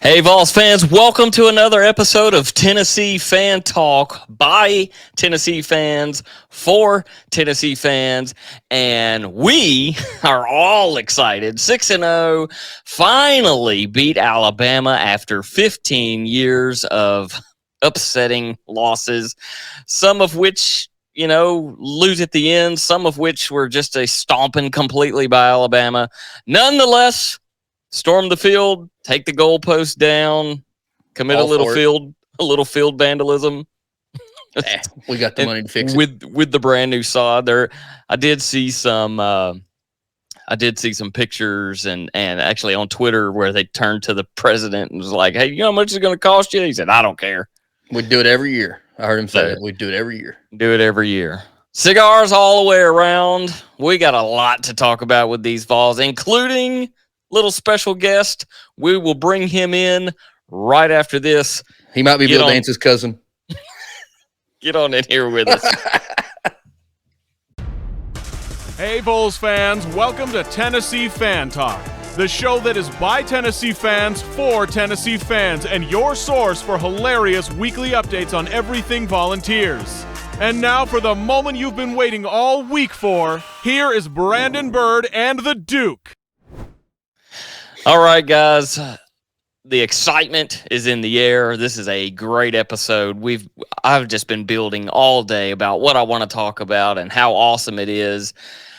Hey, Vols fans, welcome to another episode of Tennessee Fan Talk by Tennessee fans for Tennessee fans. And we are all excited. 6-0 finally beat Alabama after 15 years of upsetting losses, some of which, lose at the end, some of which were just a stomping completely by Alabama. Nonetheless, storm the field, take the goalpost down, commit a little field vandalism. We got the money to fix it with the brand new sod. There, I did see some pictures and actually on Twitter where they turned to the president and was like, "Hey, you know how much it's going to cost you?" He said, "I don't care. We do it every year." I heard him say that. We do it every year. Do it every year. Cigars all the way around. We got a lot to talk about with these Vols, including little special guest. We will bring him in right after this. He might be Bill Dance's cousin. Get on in here with us. Hey, Vols fans, welcome to Tennessee Fan Talk, the show that is by Tennessee fans for Tennessee fans and your source for hilarious weekly updates on everything Volunteers. And now for the moment you've been waiting all week for, here is Brandon Byrd and the Duke. All right, guys, the excitement is in the air. This is a great episode. I've just been building all day about what I want to talk about and how awesome it is,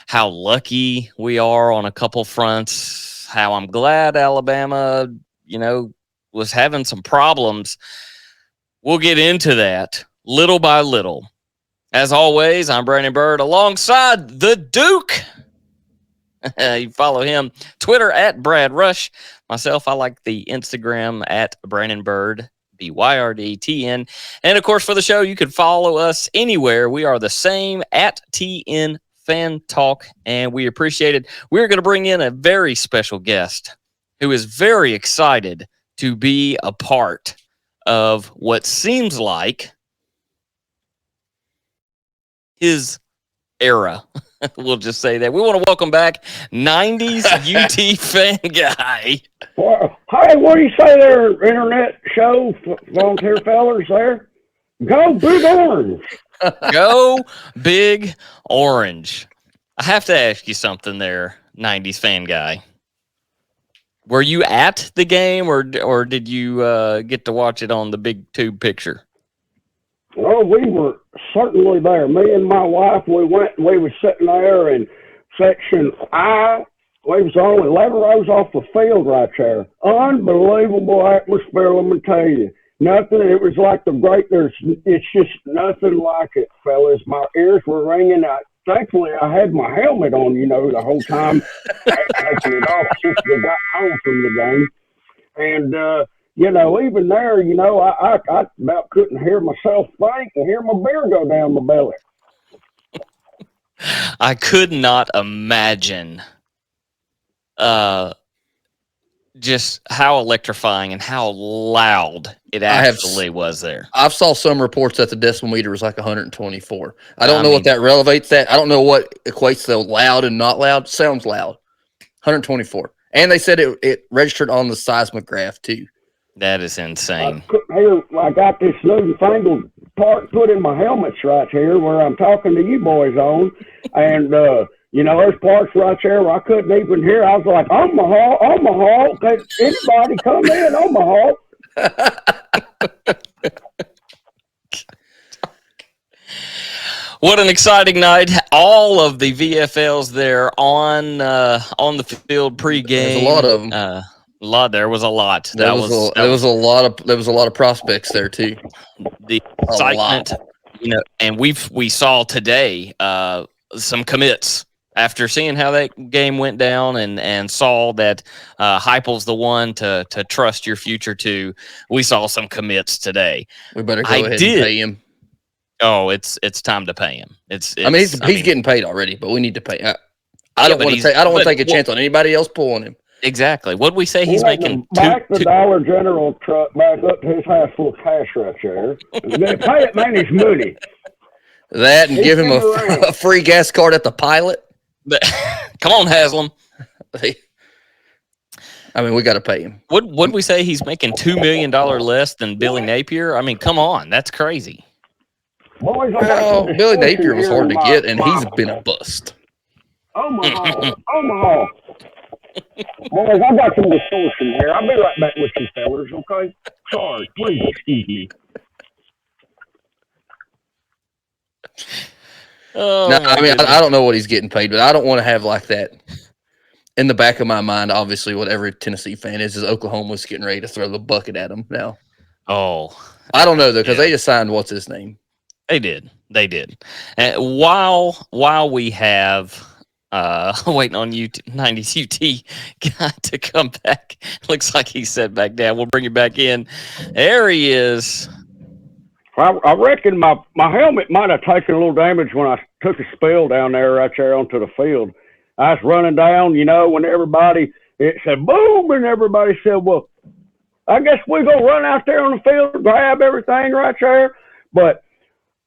how lucky we are on a couple fronts, how I'm glad Alabama, was having some problems. We'll get into that little by little. As always, I'm Brandon Byrd alongside the Duke. You follow him, Twitter at Brad Rush. Myself, I like the Instagram at Brandon Byrd, BYRDTN. And of course, for the show, you can follow us anywhere. We are the same at TN Fan Talk, and we appreciate it. We're going to bring in a very special guest who is very excited to be a part of what seems like his era. We'll just say that. We want to welcome back 90s UT fan guy. Well, hey, what do you say there, internet show, volunteer fellers there? Go Big Orange. Go Big Orange. I have to ask you something there, 90s fan guy. Were you at the game or did you get to watch it on the big tube picture? Oh, we were certainly there. Me and my wife, we were sitting there in section I. We was only 11 rows off the field right there. Unbelievable atmosphere, let me tell you. Nothing, it was like it's just nothing like it, fellas. My ears were ringing. Thankfully, I had my helmet on, the whole time. Taking it off since we got home from the game. And, even there, I about couldn't hear myself think and hear my beer go down my belly. I could not imagine just how electrifying and how loud it actually was there. I've saw some reports that the decibel meter was like 124. I don't know what that relevates that. I don't know what equates to loud and not loud. Sounds loud. 124. And they said it registered on the seismograph too. That is insane. I couldn't hear. I got this newfangled part put in my helmets right here where I'm talking to you boys on. And, there's parts right there where I couldn't even hear. I was like, Omaha. Can anybody come in, Omaha? What an exciting night. All of the VFLs there on the field pregame. There's a lot of them. There was a lot. There was a lot of prospects there too. The excitement, and we saw today some commits after seeing how that game went down and saw that Heupel's the one to trust your future to. We saw some commits today. We better go ahead and pay him. Oh, it's time to pay him. He's getting paid already, but we need to pay. I don't want to take a chance on anybody else pulling him. Exactly. What did we say he's making? Back the Dollar General truck back up to his house full of cash right there. They pay it man his money. That and give him a free gas card at the Pilot. Come on, Haslam. I mean, we got to pay him. Would we say he's making $2 million less than Billy Napier? I mean, come on, that's crazy. Boys, Well, Billy Napier was hard to get, and he's been a bust. Omaha. Boys, I got some distortion here. I'll be right back with you fellas, okay? Sorry, please excuse me. Oh, No, my I mean, goodness. I don't know what he's getting paid, but I don't want to have like that in the back of my mind. Obviously, what every Tennessee fan is Oklahoma's getting ready to throw the bucket at him now. Oh, I don't know, though, because they just signed what's his name? they did. And while we have waiting on 90s UT guy to come back, looks like he sat back down. We'll bring him back in. There he is. I reckon my helmet might have taken a little damage when I took a spill down there right there onto the field. I was running down, when it said boom, and everybody said, well, I guess we're going to run out there on the field, grab everything right there. But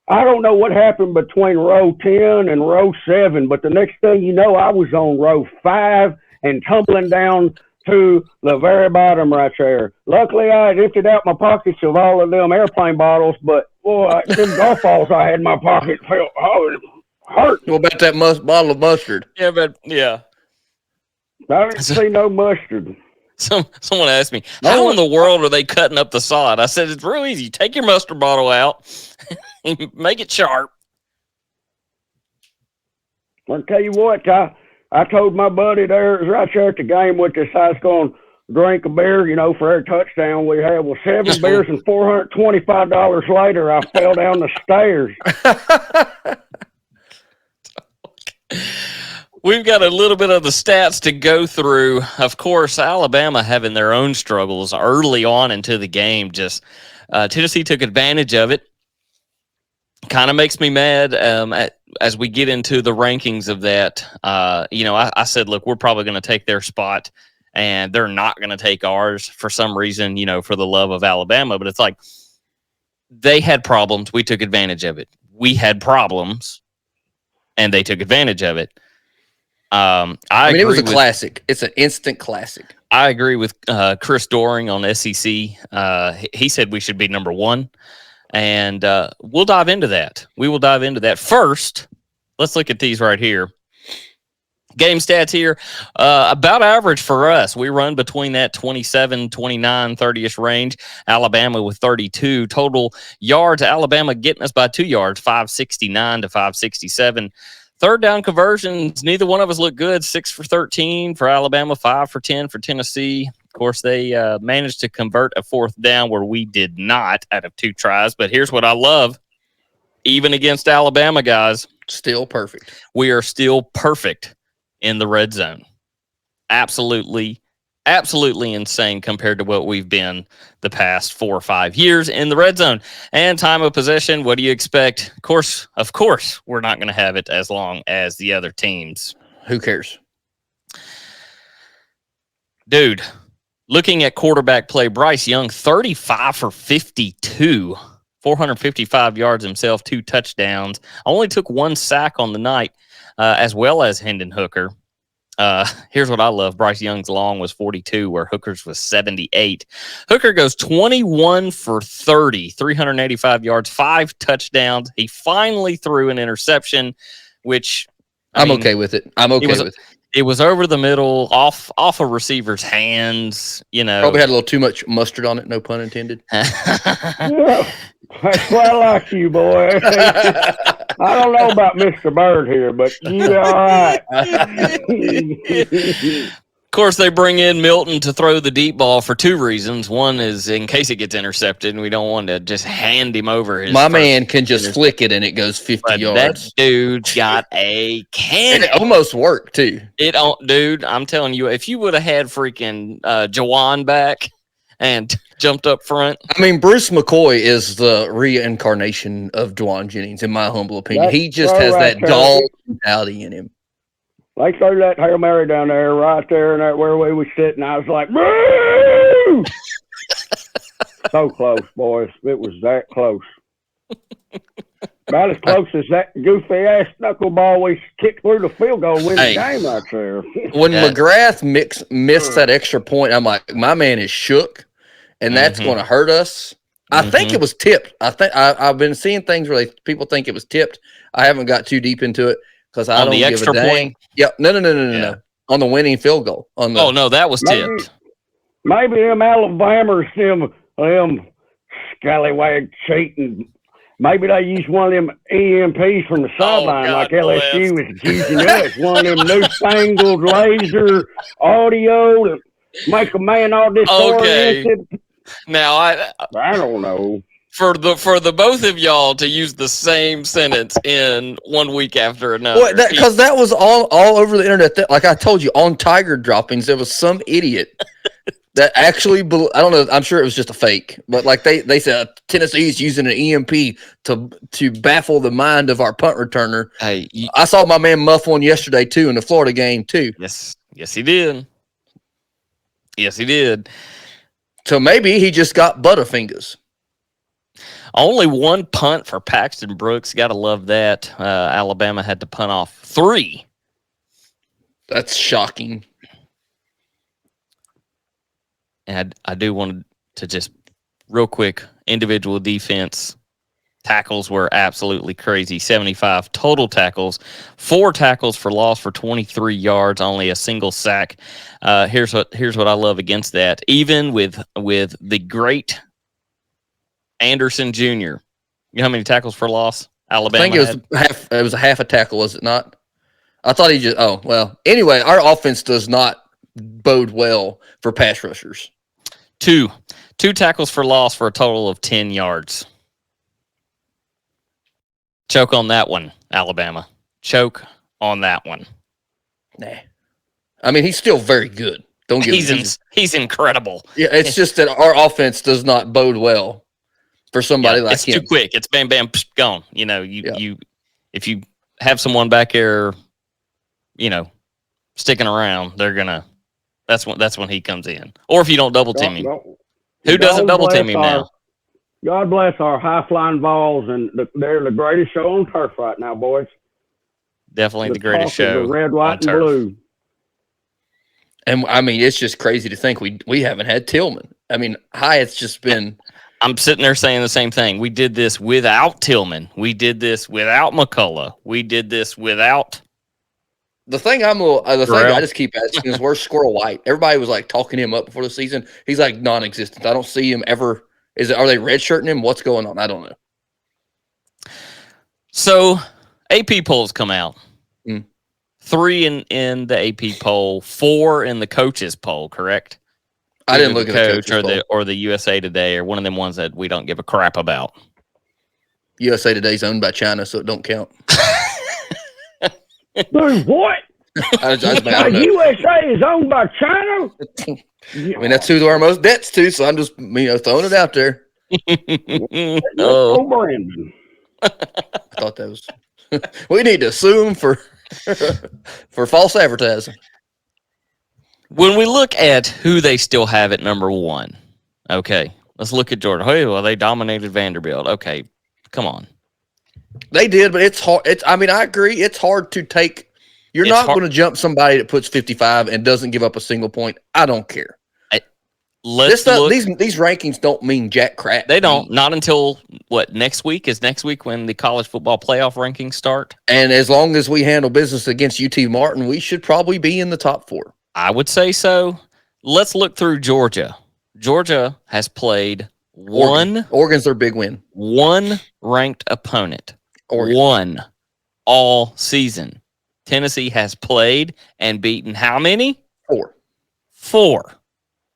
I don't know what happened between row 10 and row 7, but the next thing you know, I was on row 5 and tumbling down to the very bottom right there. Luckily, I had emptied out my pockets of all of them airplane bottles, but, boy, them golf balls I had in my pocket felt hurt. What about that bottle of mustard? Yeah, but yeah. I didn't see no mustard. Someone asked me, how in the world are they cutting up the sod? I said, it's real easy. Take your mustard bottle out and make it sharp. I'll tell you what, I told my buddy there, it was right there at the game with us, I was going to drink a beer, for every touchdown we had. Well, 7 beers and $425 later, I fell down the stairs. We've got a little bit of the stats to go through. Of course, Alabama having their own struggles early on into the game. Just Tennessee took advantage of it. Kind of makes me mad as we get into the rankings of that. I said, look, we're probably going to take their spot, and they're not going to take ours for some reason, for the love of Alabama. But it's like they had problems. We took advantage of it. We had problems, and they took advantage of it. I mean, it was a classic. It's an instant classic. I agree with Chris Doring on SEC. He said we should be number 1, and we'll dive into that. We will dive into that. First, let's look at these right here. Game stats here, about average for us. We run between that 27, 29, 30-ish range. Alabama with 32. Total yards, Alabama getting us by 2 yards, 569 to 567. Third down conversions, neither one of us look good. 6 for 13 for Alabama, 5 for 10 for Tennessee. Of course, they managed to convert a 4th down where we did not out of 2 tries. But here's what I love. Even against Alabama, guys. Still perfect. We are still perfect in the red zone. Absolutely insane compared to what we've been the past 4 or 5 years in the red zone. And time of possession, what do you expect? Of course, we're not going to have it as long as the other teams. Who cares? Dude, looking at quarterback play, Bryce Young, 35 for 52, 455 yards himself, 2 touchdowns. Only took 1 sack on the night, as well as Hendon Hooker. Here's what I love. Bryce Young's long was 42, where Hooker's was 78. Hooker goes 21 for 30, 385 yards, 5 touchdowns. He finally threw an interception, which I'm okay with it. I'm okay with it. It was over the middle, off a receiver's hands, Probably had a little too much mustard on it, no pun intended. Yeah, that's why I like you, boy. I don't know about Mr. Byrd here, but you all right. Of course, they bring in Milton to throw the deep ball for 2 reasons. One is in case it gets intercepted, and we don't want to just hand him over. My man can just flick it, and it goes 50 yards. That dude's got a cannon. And it almost worked, too. Dude, I'm telling you, if you would have had freaking Jawan back and jumped up front. I mean, Bruce McCoy is the reincarnation of Dwan Jennings, in my humble opinion. He just has that dog mentality in him. They threw that Hail Mary down there, right there, and where we was sitting. I was like, "Boo!" So close, boys. It was that close. About as close as that goofy ass knuckleball we kicked through the field goal win the game right there. When McGrath missed that extra point, I'm like, my man is shook, and that's going to hurt us. I think it was tipped. I've been seeing things where people think it was tipped. I haven't got too deep into it because I don't give a dang. Point? Yep. No. On the winning field goal. Oh no, that was tipped. Maybe them Alabamers, them scallywag cheating. Maybe they used one of them EMPs from the sideline like LSU was using us. One of them newfangled laser audio to make a man all disoriented. Now I don't know. For the both of y'all to use the same sentence in 1 week after another. Well, because that was all over the internet. Like I told you, on Tiger droppings, there was some idiot that actually, I don't know, I'm sure it was just a fake, but like they said Tennessee's using an EMP to baffle the mind of our punt returner. Hey, I saw my man muff one yesterday too in the Florida game too. Yes, he did. Yes, he did. So maybe he just got butterfingers. Only one punt for Paxton Brooks. Got to love that. Alabama had to punt off 3. That's shocking. And I do want to just real quick, individual defense tackles were absolutely crazy. 75 total tackles, 4 tackles for loss for 23 yards, only a single sack. Here's what I love against that. Even with the great Anderson Jr. You know how many tackles for loss Alabama I think it was a half a tackle, was it not? I thought he just anyway, our offense does not bode well for pass rushers. 2 tackles for loss for a total of 10 yards. Choke on that one, Alabama. Choke on that one. Nah. I mean, he's still very good. Don't get me. He's incredible. Yeah, it's just that our offense does not bode well for somebody like him. It's too quick. It's bam, bam, psh, gone. You know, you if you have someone back here, sticking around, they're gonna. That's when he comes in. Or if you don't double team him, who doesn't double team him now? God bless our high flying Vols, and they're the greatest show on turf right now, boys. Definitely the greatest show. The red, white, and blue. And I mean, it's just crazy to think we haven't had Tillman. I mean, Hyatt's just been. I'm sitting there saying the same thing. We did this without Tillman. We did this without McCullough. We did this without. The thing I just keep asking is where's Squirrel White? Everybody was like talking him up before the season. He's like non-existent. I don't see him ever. Are they redshirting him? What's going on? I don't know. So AP polls come out. 3 in the AP poll, 4 in the coaches poll, correct? I didn't look at the coaches poll. Or the USA Today, or one of them ones that we don't give a crap about. USA Today's owned by China, so it don't count. Dude, what? USA is owned by China? I mean, that's who our most debts to, so I'm just throwing it out there. Brandon. I thought that was we need to sue them for false advertising. When we look at who they still have at number 1, okay, let's look at Georgia. Hey, well, they dominated Vanderbilt. Okay, come on. They did, but it's hard. I mean, I agree. It's hard to take. You're not going to jump somebody that puts 55 and doesn't give up a single point. I don't care. These rankings don't mean jack crap. They don't. Not until next week? Is next week when the college football playoff rankings start? And as long as we handle business against UT Martin, we should probably be in the top 4. I would say so. Let's look through Georgia. Georgia has played Oregon's their big win. 1 ranked opponent. Oregon. 1 all season. Tennessee has played and beaten how many? 4. 4.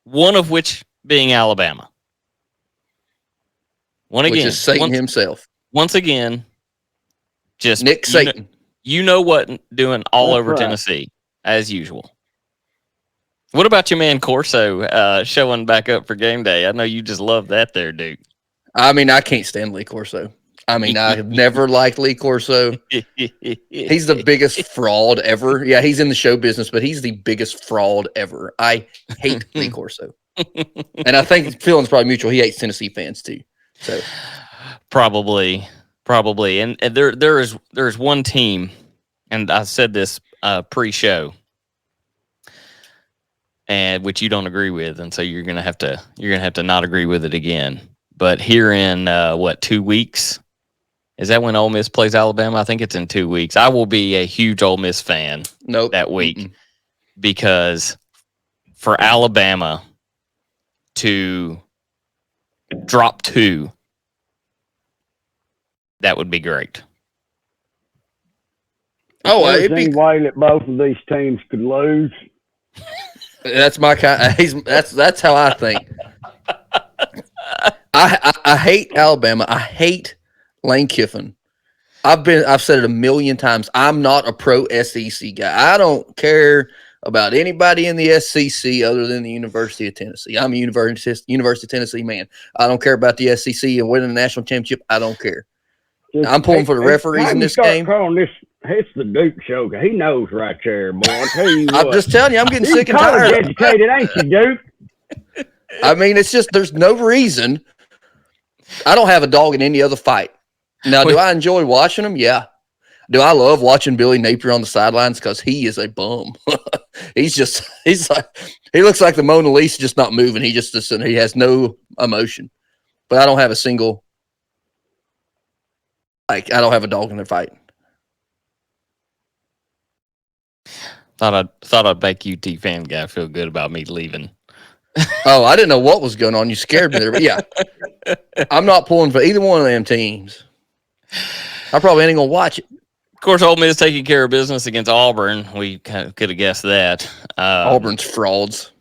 One of which being Alabama. Which is Satan himself. Once again, just Nick Satan. You know what doing all over Tennessee, as usual. What about your man Corso showing back up for game day? I know you just love that there, Duke. I mean, I can't stand Lee Corso. I mean, I have never liked Lee Corso. He's the biggest fraud ever. Yeah, he's in the show business, but he's the biggest fraud ever. I hate Lee Corso. And I think feeling's probably mutual. He hates Tennessee fans too. So probably. Probably. And there's one team, and I said this pre-show, and which you don't agree with, and so you're gonna have to not agree with it again. But here in 2 weeks, is that when Ole Miss plays Alabama? I think it's in 2 weeks. I will be a huge Ole Miss fan that week because for Alabama to drop 2, that would be great. Oh, there's any way that both of these teams could lose. That's my kind. That's how I think. I hate Alabama. I hate Lane Kiffin. I've said it a million times. I'm not a pro SEC guy. I don't care about anybody in the SEC other than the University of Tennessee. I'm a University of Tennessee man. I don't care about the SEC and winning the national championship. I don't care. I'm pulling for the referees in this game. It's the Duke show. He knows right there, boy. I'll tell you what. I'm just telling you, I'm getting sick and tired. You're educated, ain't you, Duke? I mean, it's just there's no reason. I don't have a dog in any other fight. Now, do I enjoy watching them? Yeah. Do I love watching Billy Napier on the sidelines because he is a bum? He looks like the Mona Lisa, just not moving. He has no emotion. But I don't have a single. I don't have a dog in their fight. Thought I'd make UT fan guy feel good about me leaving. Oh, I didn't know what was going on. You scared me there. But yeah, I'm not pulling for either one of them teams. I probably ain't gonna watch it. Of course, Ole Miss taking care of business against Auburn. We kind of could have guessed that. Auburn's frauds.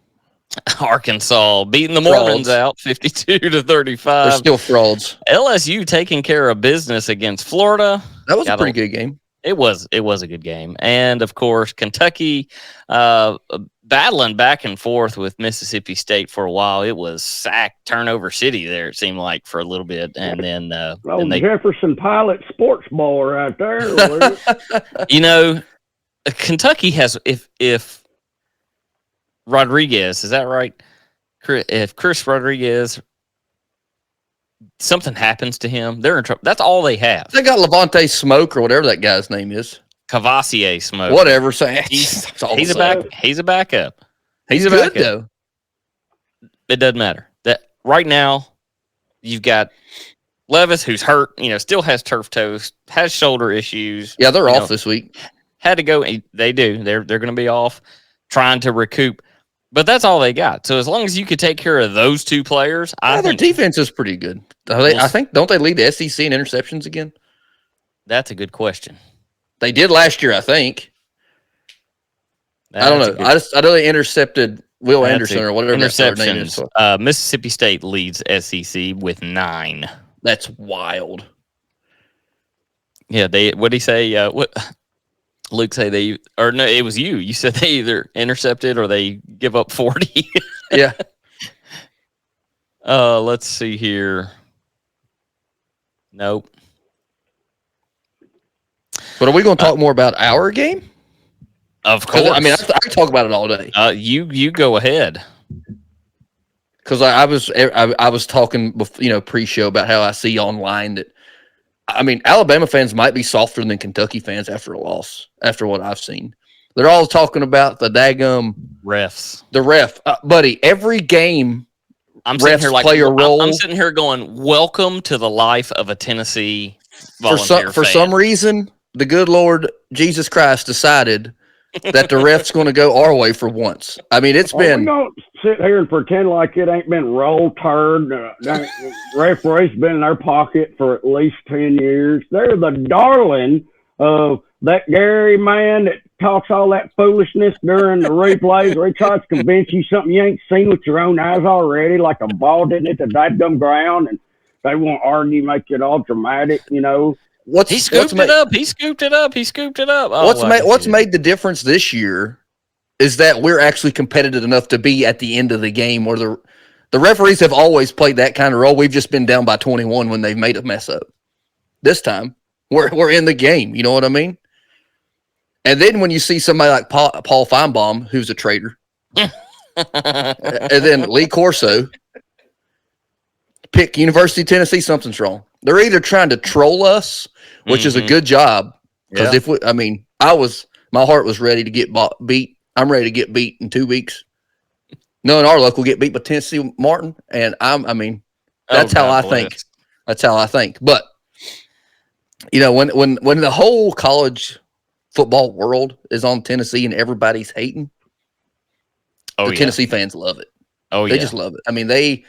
Arkansas beating the Mormons out 52-35. They're still frauds. LSU taking care of business against Florida. That was a pretty good game. It was a good game. And, of course, Kentucky battling back and forth with Mississippi State for a while. It was sack turnover city there, it seemed like, for a little bit. And then Jefferson Pilot sports ball right there. Kentucky has – if Rodriguez, is that right? If Chris Rodriguez – something happens to him, they're in trouble. That's all they have. They got Levante Smoke or whatever that guy's name is. Cavassier Smoke. Whatever. He's a backup. He's good though. It doesn't matter. That right now, you've got Levis, who's hurt. Still has turf toes, has shoulder issues. Yeah, they're off this week. Had to go. They do. They're going to be off, trying to recoup. But that's all they got. So as long as you could take care of those two players, I think their defense is pretty good. I think don't they lead the SEC in interceptions again? That's a good question. They did last year, I think. I don't know. I know they intercepted Will Anderson or whatever that name is. Mississippi State leads SEC with 9. That's wild. Yeah, what did he say? What Luke say no, it was you. You said they either intercepted or they give up 40. Yeah. Let's see here. Nope. But are we going to talk more about our game? Of course. I mean, I can talk about it all day. You go ahead. Because I was talking, pre-show about how I see online that, Alabama fans might be softer than Kentucky fans after a loss, after what I've seen. They're all talking about the daggum refs. The ref. Buddy, every game, I'm sitting here play a role. I'm sitting here going, welcome to the life of a Tennessee volunteer For some reason, the good Lord Jesus Christ decided that the ref's going to go our way for once. It's been. We don't sit here and pretend like it ain't been roll turned. Referees been in their pocket for at least 10 years. They're the darling of that Gary man that talks all that foolishness during the replays where he tries to convince you something you ain't seen with your own eyes already, like a ball didn't hit the dadgum ground, and they won't argue, make it all dramatic, He scooped it up. What's made the difference this year is that we're actually competitive enough to be at the end of the game where the referees have always played that kind of role. We've just been down by 21 when they've made a mess up. This time, we're in the game. You know what I mean? And then when you see somebody like Paul Feinbaum, who's a traitor, and then Lee Corso, pick University of Tennessee, something's wrong. They're either trying to troll us, which is a good job. Because my heart was ready to get beat. I'm ready to get beat in 2 weeks. Knowing our luck will get beat by Tennessee Martin, and that's how I think. That's how I think. But when the whole college football world is on Tennessee and everybody's hating, Tennessee fans love it. They just love it. I mean, we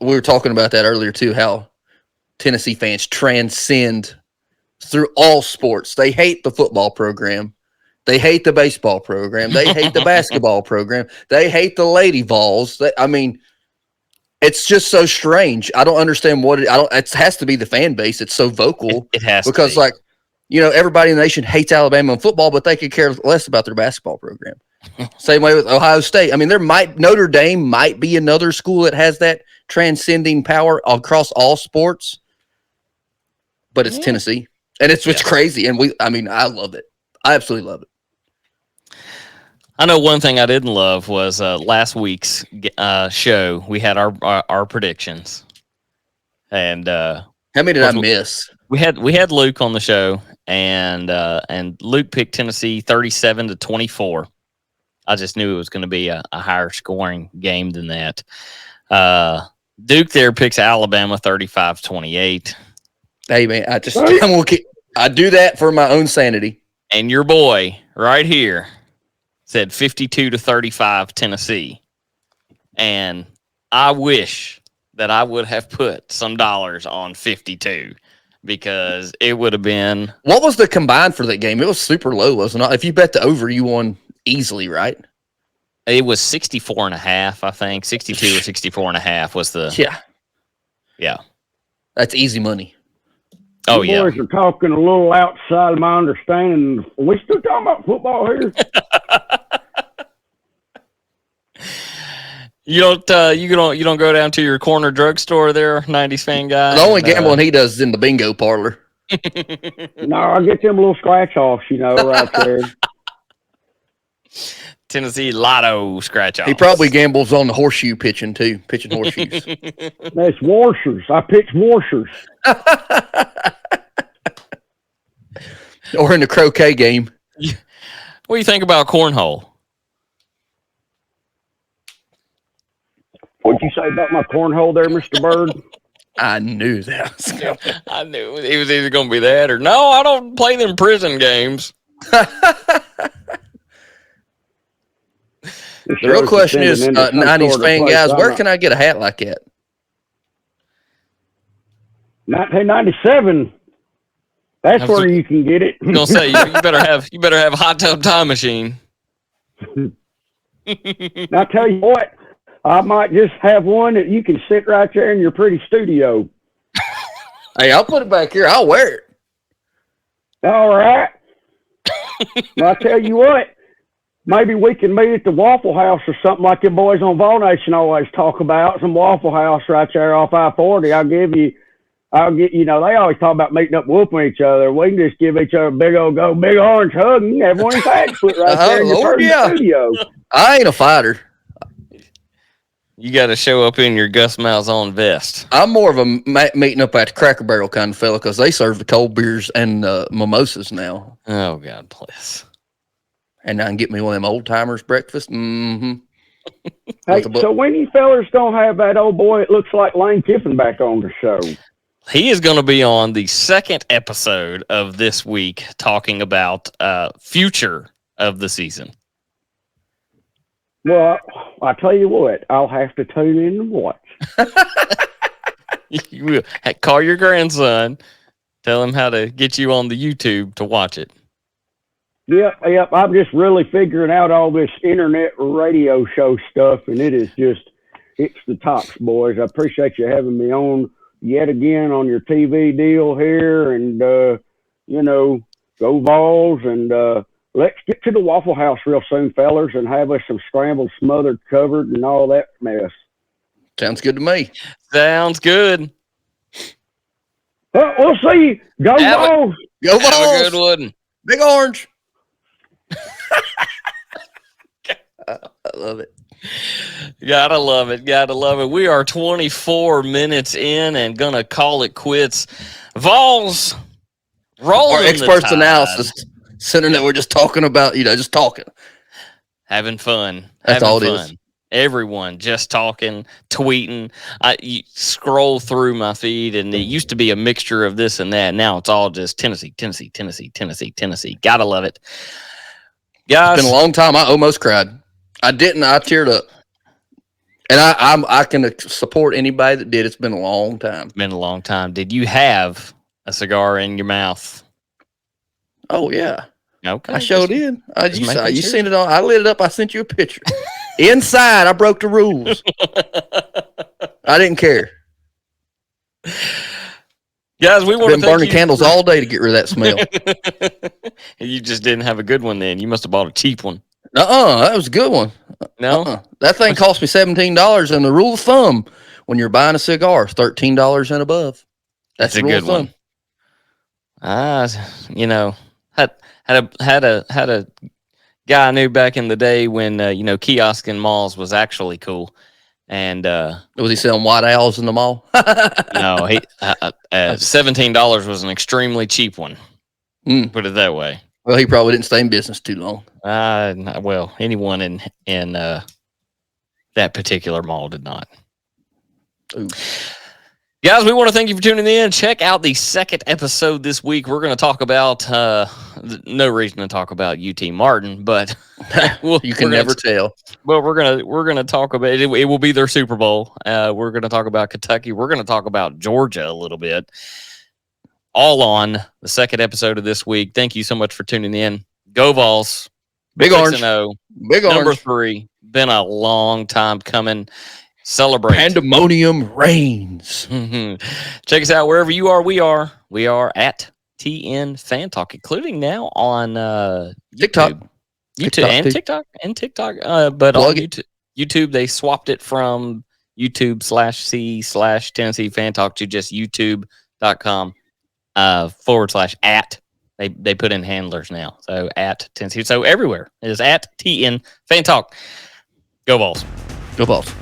were talking about that earlier too, how Tennessee fans transcend through all sports. They hate the football program. They hate the baseball program. They hate the basketball program. They hate the Lady Vols. It's just so strange. I don't understand it has to be the fan base. It's so vocal. It has because to be. Everybody in the nation hates Alabama in football, but they could care less about their basketball program. Same way with Ohio State. I mean, Notre Dame might be another school that has that transcending power across all sports, but it's Tennessee, and it's crazy. And I love it. I absolutely love it. I know one thing I didn't love was last week's show. We had our predictions, and how many did I miss? We had Luke on the show, and Luke picked Tennessee 37-24. I just knew it was going to be a higher scoring game than that. Duke there picks Alabama 35-28. Hey man, I do that for my own sanity. And your boy right here said 52-35 Tennessee. And I wish that I would have put some dollars on 52 because it would have been. What was the combined for that game? It was super low, wasn't it? If you bet the over, you won easily, right? It was 64.5, I think. 62 or 64.5 was the. Yeah. Yeah. That's easy money. Oh, you boys are talking a little outside of my understanding. Are we still talking about football here? You don't go down to your corner drugstore there, 90s fan guy. The only gambling he does is in the bingo parlor. No, I get them little scratch offs, right there. Tennessee Lotto scratch offs. He probably gambles on the horseshoe pitching too, pitching horseshoes. That's washers. I pitch washers. Or in the croquet game. What do you think about cornhole? What'd you say about my cornhole there, Mr. Byrd? I knew that. I knew it was either going to be that or no. I don't play them prison games. The real question is, 90s fan guys, where can I get a hat like that? 1997. That's where you can get it. I'm gonna say you better have Hot Tub Time Machine. Now, I tell you what, I might just have one that you can sit right there in your pretty studio. Hey, I'll put it back here. I'll wear it. All right. Well, I tell you what, maybe we can meet at the Waffle House or something like the boys on Vol Nation always talk about. Some Waffle House right there off I-40. They always talk about meeting up, whooping each other. We can just give each other a big orange hug and have one tag foot right there in your studio. I ain't a fighter. You got to show up in your Gus Malzahn vest. I'm more of a meeting up at the Cracker Barrel kind of fella because they serve the cold beers and mimosas now. Oh, God bless. And I can get me one of them old timers breakfast. Mm-hmm. Hey, so when you fellers gonna have that old boy, it looks like Lane Kiffin back on the show? He is going to be on the second episode of this week talking about future of the season. Well, I tell you what, I'll have to tune in and watch. You will. Call your grandson. Tell him how to get you on the YouTube to watch it. Yep. I'm just really figuring out all this internet radio show stuff, and it's the tops, boys. I appreciate you having me on yet again on your TV deal here, and go Vols, and let's get to the Waffle House real soon, fellers, and have us some scrambled, smothered, covered, and all that mess. Sounds good to me. Sounds good. Well, we'll see. Go Vols. Go Vols. Have a good one. Big orange. love it. Gotta love it. Gotta love it. We are 24 minutes in and gonna call it quits. Vols rolling. Our experts analysis center that we're just talking about, just talking. Having fun. That's all it is. Everyone just talking, tweeting. You scroll through my feed, and it used to be a mixture of this and that. Now it's all just Tennessee. Gotta love it. Guys, it's been a long time. I almost cried. I didn't. I teared up. And I can support anybody that did. It's been a long time. Been a long time. Did you have a cigar in your mouth? Oh, yeah. Okay. I showed in. You seen it on. I lit it up. I sent you a picture. Inside, I broke the rules. I didn't care. Guys, we want to been burning candles all day to get rid of that smell. You just didn't have a good one then. You must have bought a cheap one. That was a good one. No? That thing cost me $17, and the rule of thumb when you're buying a cigar is $13 and above. That's a good one. Had a guy I knew back in the day when kiosk in malls was actually cool. And was he selling white owls in the mall? No, he $17 was an extremely cheap one. Put it that way. Well, he probably didn't stay in business too long. Well, anyone in that particular mall did not. Ooh. Guys, we want to thank you for tuning in. Check out the second episode this week. We're going to talk about no reason to talk about UT Martin, but you can never tell. Well, we're gonna talk about it. It will be their Super Bowl. We're going to talk about Kentucky. We're going to talk about Georgia a little bit. All on the second episode of this week. Thank you so much for tuning in. Go Vols. Big Orange. Big Number Orange. 3. Been a long time coming. Celebrate. Pandemonium reigns. Check us out wherever you are. We are at TN Fan Talk, including now on TikTok. TikTok. But on YouTube, they swapped it from YouTube/C/Tennessee Fan Talk to just youtube.com. /@ they put in handlers now, so at Tennessee, so everywhere it is at TN Fan Talk. Go Vols. Go Vols.